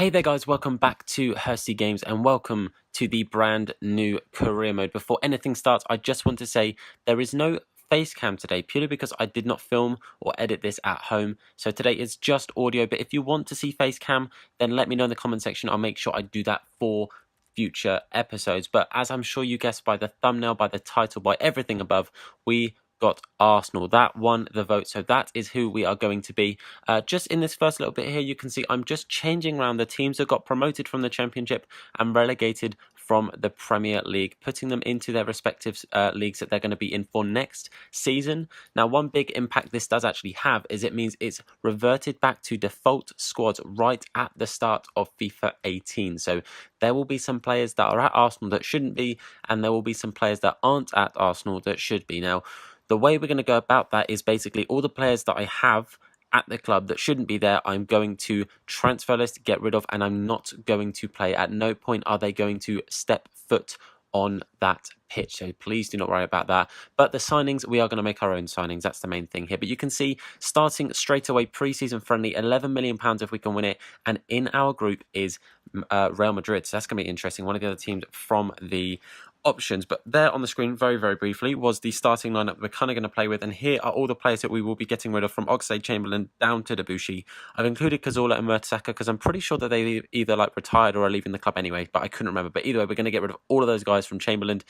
Hey there guys, welcome back to Hursty Games and welcome to the brand new career mode. Before anything starts, I just want to say there is no face cam today purely because I did not film or edit this at home. So today is just audio, but if you want to see face cam, then let me know in the comment section. I'll make sure I do that for future episodes. But as I'm sure you guessed by the thumbnail, by the title, by everything above, we got Arsenal. That won the vote, so that is who we are going to be. Just in this first little bit here, you can see I'm just changing around the teams that got promoted from the Championship and relegated from the Premier League, putting them into their respective leagues that they're going to be in for next season. Now, one big impact this does actually have is it means it's reverted back to default squads right at the start of FIFA 18. So there will be some players that are at Arsenal that shouldn't be, and there will be some players that aren't at Arsenal that should be. Now, the way we're going to go about that is basically all the players that I have at the club that shouldn't be there, I'm going to transfer list, get rid of, and I'm not going to play. At no point are they going to step foot on that pitch, so please do not worry about that. But the signings, we are going to make our own signings. That's the main thing here. But you can see, starting straight away, pre-season friendly, £11 million if we can win it. And in our group is Real Madrid. So that's going to be interesting. One of the other teams from the options. But there on the screen, very, very briefly, was the starting lineup we're kind of going to play with. And here are all the players that we will be getting rid of, from Oxlade-Chamberlain down to Debussy. I've included Cazorla and Mertesacker because I'm pretty sure that they either retired or are leaving the club anyway, but I couldn't remember. But either way, we're going to get rid of all of those guys from Chamberlain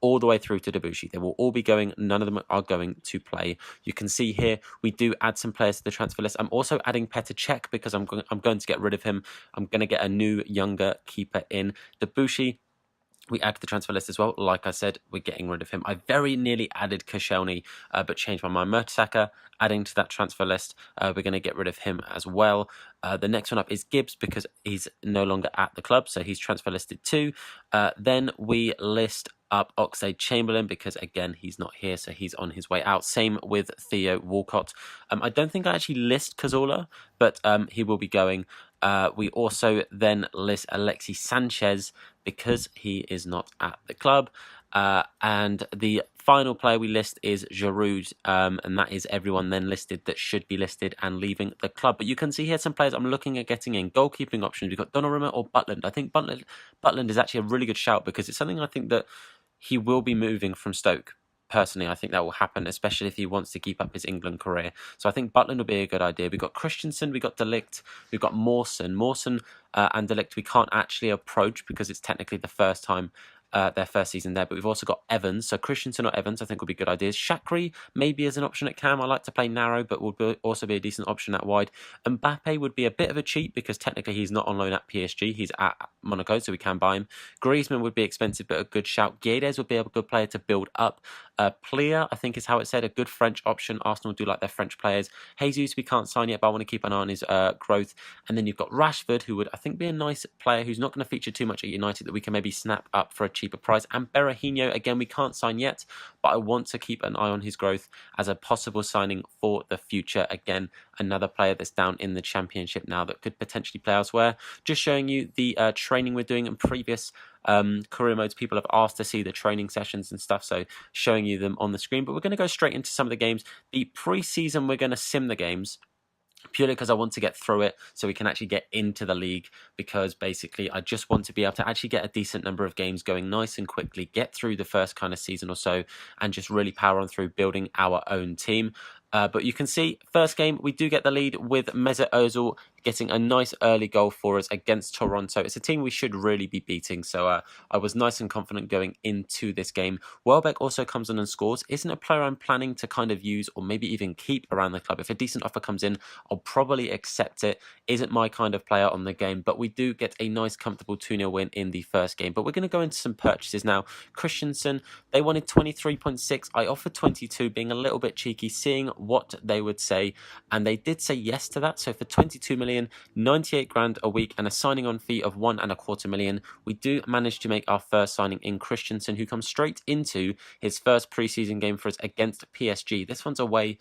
all the way through to Debussy. They will all be going. None of them are going to play. You can see here we do add some players to the transfer list. I'm also adding Petr Cech because I'm going to get rid of him. I'm going to get a new, younger keeper in. Debussy, we add to the transfer list as well. Like I said, we're getting rid of him. I very nearly added Koscielny, but changed my mind. Mertesacker, adding to that transfer list. We're going to get rid of him as well. The next one up is Gibbs because he's no longer at the club, so he's transfer listed too. Then we list up Oxlade-Chamberlain because, again, he's not here, so he's on his way out. Same with Theo Walcott. I don't think I actually list Cazorla, but he will be going. We also then list Alexis Sanchez because he is not at the club. And the final player we list is Giroud, and that is everyone then listed that should be listed and leaving the club. But you can see here some players I'm looking at getting in. Goalkeeping options, we've got Donnarumma or Butland. I think Butland is actually a really good shout because it's something I think that he will be moving from Stoke. Personally, I think that will happen, especially if he wants to keep up his England career. So I think Butland will be a good idea. We've got Christensen, we've got De Ligt, we've got Mawson. Mawson and De Ligt we can't actually approach because it's technically the first time their first season there. But we've also got Evans. So Christensen or Evans I think will be good ideas. Shaqiri maybe as an option at cam. I like to play narrow, but will also be a decent option at wide. Mbappe would be a bit of a cheat because technically he's not on loan at PSG. He's at Monaco, so we can buy him. Griezmann would be expensive, but a good shout. Guedes would be a good player to build up. Plia, I think is how it said, a good French option. Arsenal do like their French players. Jesus, we can't sign yet, but I want to keep an eye on his growth. And then you've got Rashford, who would, I think, be a nice player who's not going to feature too much at United that we can maybe snap up for a cheaper price. And Berahino, again, we can't sign yet, but I want to keep an eye on his growth as a possible signing for the future. Again, another player that's down in the Championship now that could potentially play elsewhere. Just showing you the training we're doing in previous career modes. People have asked to see the training sessions and stuff, so showing you them on the screen. But we're going to go straight into some of the games. The pre-season, we're going to sim the games purely because I want to get through it so we can actually get into the league, because basically I just want to be able to actually get a decent number of games going nice and quickly, get through the first kind of season or so, and just really power on through building our own team. But you can see, first game, we do get the lead with Mesut Ozil getting a nice early goal for us against Toronto. It's a team we should really be beating, so I was nice and confident going into this game. Welbeck also comes in and scores. Isn't a player I'm planning to kind of use or maybe even keep around the club. If a decent offer comes in, I'll probably accept it. Isn't my kind of player on the game, but we do get a nice, comfortable 2-0 win in the first game. But we're going to go into some purchases now. Christensen, they wanted 23.6. I offered 22, being a little bit cheeky, seeing what they would say, and they did say yes to that. So for 22 million, 98 grand a week, and a signing on fee of 1.25 million, we do manage to make our first signing in Christensen, who comes straight into his first preseason game for us against PSG. This one's away.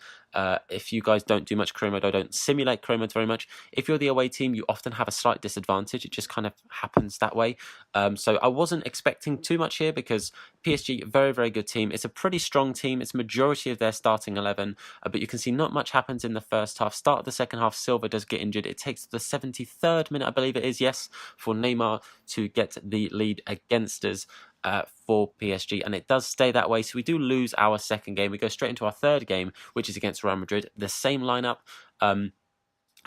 If you guys don't do much career mode, I don't simulate career mode very much. If you're the away team, you often have a slight disadvantage. It just kind of happens that way. So I wasn't expecting too much here because PSG, very, very good team. It's a pretty strong team. It's majority of their starting 11, but you can see not much happens in the first half. Start of the second half, Silva does get injured. It takes to the 73rd minute, I believe it is, yes, for Neymar to get the lead against us. For PSG, and it does stay that way. So we do lose our second game. We go straight into our third game, which is against Real Madrid. The same lineup.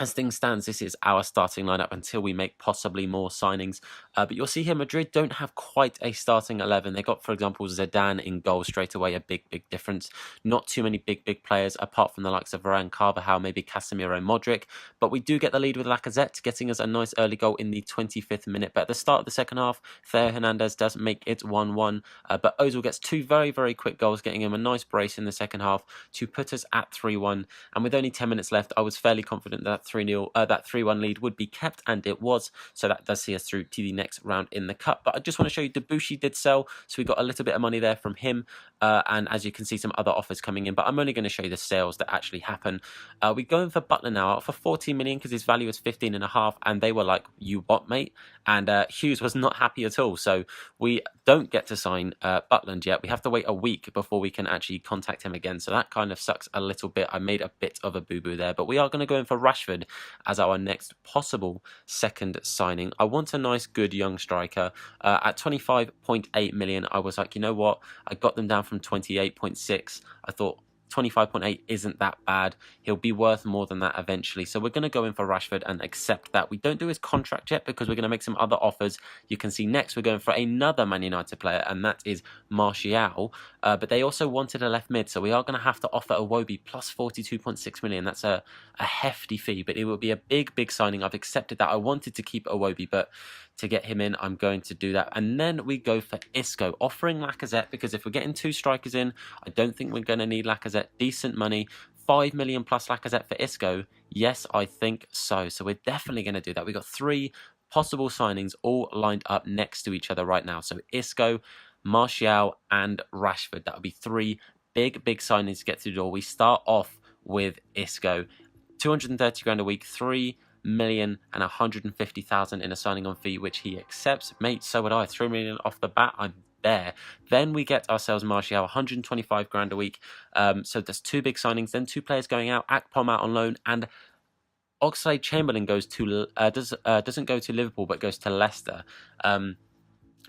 As things stands, this is our starting lineup until we make possibly more signings. But you'll see here, Madrid don't have quite a starting 11. They got, for example, Zidane in goal straight away, a big difference. Not too many big players, apart from the likes of Varane, Carvajal, maybe Casemiro, Modric. But we do get the lead with Lacazette, getting us a nice early goal in the 25th minute. But at the start of the second half, Theo Hernandez does make it 1-1. But Ozil gets two very quick goals, getting him a nice brace in the second half to put us at 3-1. And with only 10 minutes left, I was fairly confident that that 3-1 lead would be kept, and it was. So that does see us through to the next round in the cup. But I just want to show you Debuchy did sell, so we got a little bit of money there from him. And as you can see, some other offers coming in. But I'm only going to show you the sales that actually happen. We're going for Butler now for 14 million because his value is 15.5, and they were like, "You what, mate?" And Hughes was not happy at all. So we don't get to sign Butland yet. We have to wait a week before we can actually contact him again. So that kind of sucks a little bit. I made a bit of a boo-boo there. But we are going to go in for Rashford as our next possible second signing. I want a nice, good young striker. At 25.8 million, I was like, you know what? I got them down from 28.6. I thought 25.8 isn't that bad. He'll be worth more than that eventually. So we're going to go in for Rashford and accept that. We don't do his contract yet because we're going to make some other offers. You can see next we're going for another Man United player, and that is Martial. But they also wanted a left mid, so we are going to have to offer Iwobi plus 42.6 million. That's a hefty fee, but it will be a big signing. I've accepted that. I wanted to keep Iwobi, but to get him in, I'm going to do that. And then we go for Isco, offering Lacazette, because if we're getting two strikers in, I don't think we're going to need Lacazette. Decent money. 5 million plus Lacazette for Isco. Yes, I think so. So we're definitely going to do that. We've got three possible signings all lined up next to each other right now. So Isco, Martial, and Rashford. That would be three big signings to get through the door. We start off with Isco. 230 grand a week, 3,150,000 in a signing on fee, which he accepts. Mate, so would I. 3 million off the bat, I'm there. Then we get ourselves Martial, 125 grand a week. So there's two big signings. Then two players going out, Akpom out on loan, and Oxlade-Chamberlain goes to doesn't go to Liverpool but goes to Leicester. But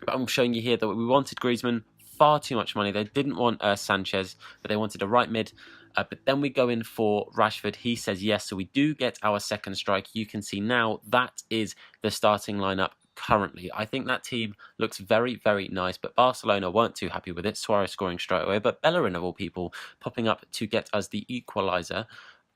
I'm showing you here that we wanted Griezmann, far too much money. They didn't want Sanchez, but they wanted a right mid. But then we go in for Rashford. He says yes, so we do get our second strike. You can see now that is the starting lineup currently. I think that team looks very nice, but Barcelona weren't too happy with it. Suarez scoring straight away, but Bellerin of all people popping up to get us the equaliser.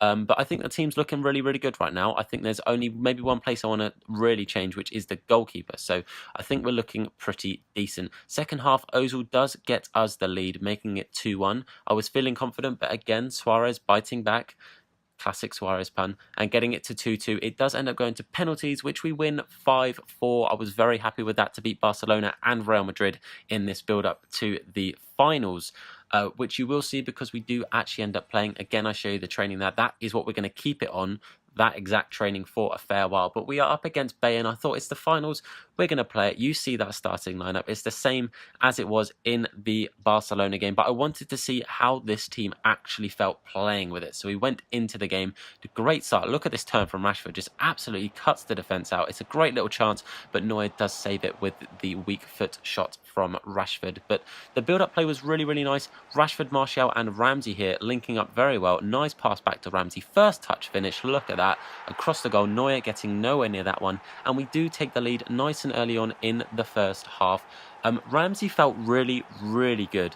But I think the team's looking really good right now. I think there's only maybe one place I want to really change, which is the goalkeeper. So I think we're looking pretty decent. Second half, Ozil does get us the lead, making it 2-1. I was feeling confident, but again, Suarez biting back. Classic Suarez pun, and getting it to 2-2. It does end up going to penalties, which we win 5-4. I was very happy with that to beat Barcelona and Real Madrid in this build-up to the finals, which you will see because we do actually end up playing. Again, I show you the training there. That is what we're going to keep it on, that exact training for a fair while. But we are up against Bayern. I thought it's the finals. We're going to play it. You see that starting lineup. It's the same as it was in the Barcelona game. But I wanted to see how this team actually felt playing with it. So we went into the game. The great start. Look at this turn from Rashford. Just absolutely cuts the defence out. It's a great little chance. But Neuer does save it with the weak foot shot from Rashford. But the build-up play was really nice. Rashford, Martial and Ramsey here linking up very well. Nice pass back to Ramsey. First touch finish. Look at that. Across the goal. Neuer getting nowhere near that one. And we do take the lead nice and early on in the first half. Ramsey felt really good.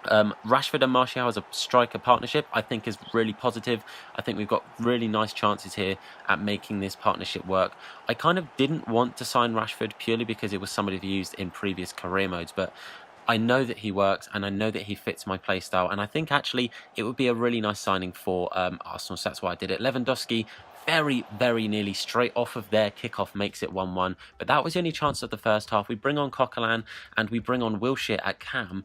Rashford and Martial as a striker partnership I think is really positive. I think we've got really nice chances here at making this partnership work. I kind of didn't want to sign Rashford purely because it was somebody I've used in previous career modes, but I know that he works and I know that he fits my playstyle, and I think actually it would be a really nice signing for Arsenal, so that's why I did it. Lewandowski, very nearly straight off of their kickoff, makes it 1-1, but that was the only chance of the first half. We bring on Coquelin and we bring on Wilshere at cam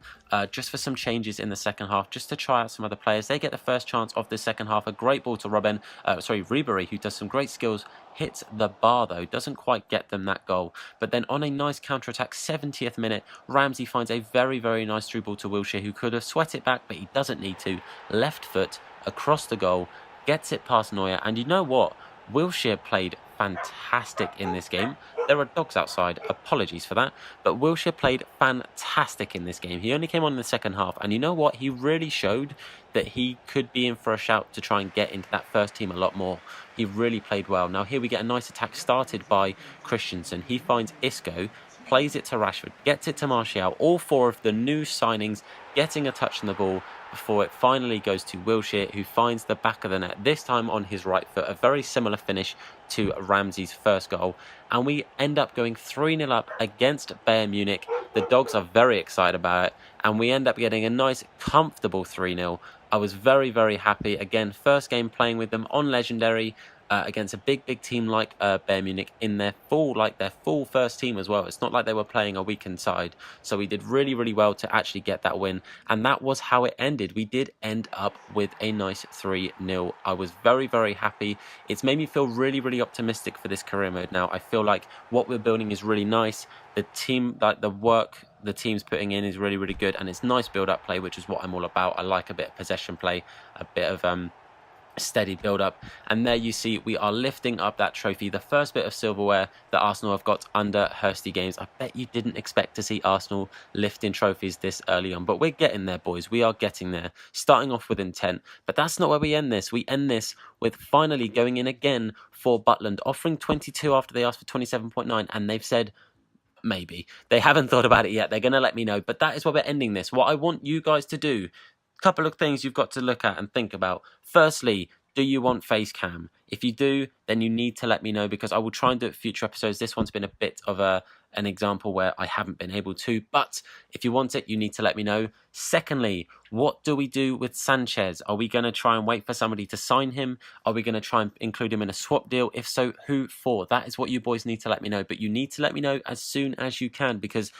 just for some changes in the second half, just to try out some other players. They get the first chance of the second half. A great ball to Ribery, who does some great skills. Hits the bar though, doesn't quite get them that goal. But then on a nice counter-attack, 70th minute, Ramsey finds a very nice through ball to Wilshere, who could have sweat it back, but he doesn't need to. Left foot, across the goal, gets it past Neuer, and you know what? Wilshere played fantastic in this game. There are dogs outside, apologies for that. But Wilshere played fantastic in this game. He only came on in the second half. And you know what? He really showed that he could be in for a shout to try and get into that first team a lot more. He really played well. Now here we get a nice attack started by Christensen. He finds Isco, plays it to Rashford, gets it to Martial. All four of the new signings getting a touch on the ball before it finally goes to Wilshere, who finds the back of the net, this time on his right foot. A very similar finish to Ramsey's first goal. And we end up going 3-0 up against Bayern Munich. The Dogs are very excited about it. And we end up getting a nice, comfortable 3-0. I was very, very happy. Again, first game playing with them on Legendary. Against a big team like Bayern Munich in their full first team as well. It's not like they were playing a weakened side. So we did really, really well to actually get that win. And that was how it ended. We did end up with a nice 3-0. I was very, very happy. It's made me feel really, really optimistic for this career mode now. I feel like what we're building is really nice. The team, like the work the team's putting in is really, really good. And it's nice build-up play, which is what I'm all about. I like a bit of possession play, a bit of steady build up. And there you see we are lifting up that trophy, the first bit of silverware that Arsenal have got under Hursty Games. I bet you didn't expect to see Arsenal lifting trophies this early on, but we're getting there, boys. We are getting there, starting off with intent. But that's not where we end this. We end this with finally going in again for Butland, offering 22 after they asked for 27.9, and they've said maybe. They haven't thought about it yet. They're going to let me know, but that is where we're ending this. What I want you guys to do, couple of things you've got to look at and think about. Firstly, do you want face cam? If you do, then you need to let me know, because I will try and do it for future episodes. This one's been a bit of an example where I haven't been able to, but if you want it, you need to let me know. Secondly, what do we do with Sanchez? Are we going to try and wait for somebody to sign him? Are we going to try and include him in a swap deal? If so, who for? That is what you boys need to let me know, but you need to let me know as soon as you can, because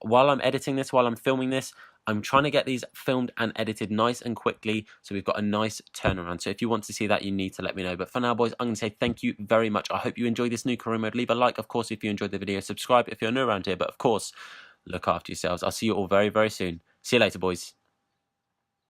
while I'm editing this, while I'm filming this, I'm trying to get these filmed and edited nice and quickly, so we've got a nice turnaround. So if you want to see that, you need to let me know. But for now, boys, I'm going to say thank you very much. I hope you enjoyed this new career mode. Leave a like, of course, if you enjoyed the video. Subscribe if you're new around here. But of course, look after yourselves. I'll see you all very, very soon. See you later, boys.